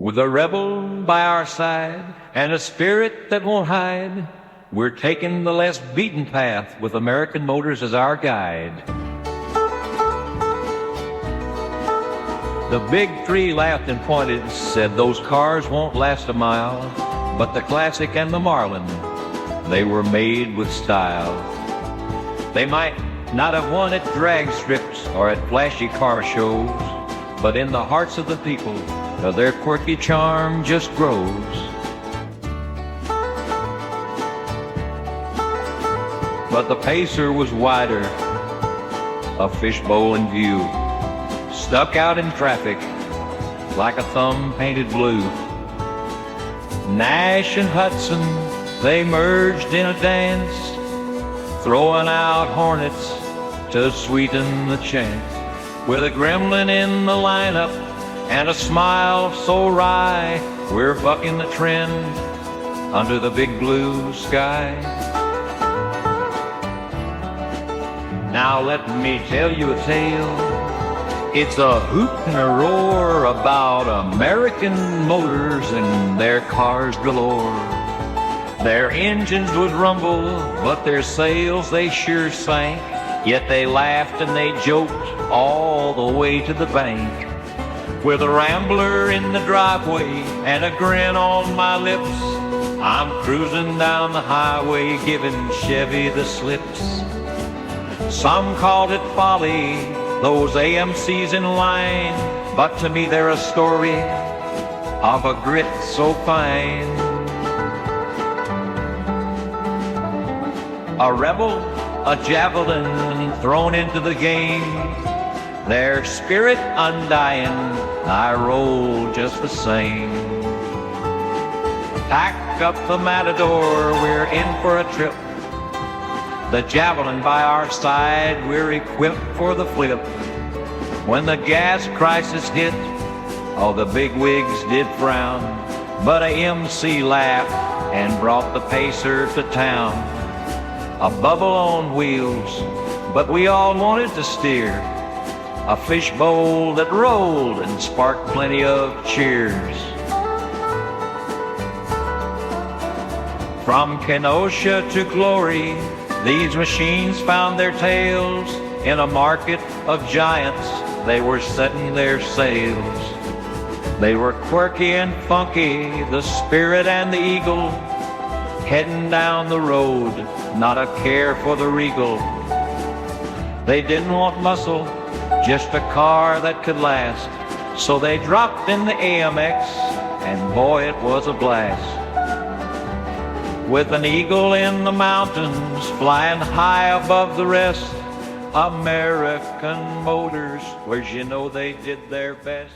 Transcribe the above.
With a rebel by our side and a spirit that won't hide, we're taking the less beaten path with American Motors as our guide. The big three laughed and pointed, said those cars won't last a mile, but the Classic and the Marlin, they were made with style. They might not have won at drag strips or at flashy car shows, but in the hearts of the people, their quirky charm just grows. But the pacer was wider, a fishbowl in view, stuck out in traffic like a thumb painted blue. Nash and Hudson, they merged in a dance, throwing out Hornets to sweeten the chant. With a Gremlin in the lineup and a smile so wry, we're bucking the trend under the big blue sky. Now let me tell you a tale. It's a hoot and a roar about American Motors and their cars galore. Their engines would rumble, but their sails they sure sank. Yet they laughed and they joked all the way to the bank. With a rambler in the driveway and a grin on my lips, I'm cruising down the highway giving Chevy the slips. Some called it folly, those AMCs in line, but to me they're a story of a grit so fine. A rebel, a javelin thrown into the game, their spirit undying, I roll just the same. Pack up the Matador, we're in for a trip. The javelin by our side, we're equipped for the flip. When the gas crisis hit, all the bigwigs did frown, but a MC laughed and brought the pacer to town. A bubble on wheels, but we all wanted to steer. A fishbowl that rolled and sparked plenty of cheers. From Kenosha to glory, these machines found their tails. In a market of giants, they were setting their sails. They were quirky and funky, the Spirit and the Eagle, heading down the road, not a care for the regal. They didn't want muscle, just a car that could last. So they dropped in the AMX, and boy, it was a blast. With an eagle in the mountains, flying high above the rest, American Motors, where's you know they did their best.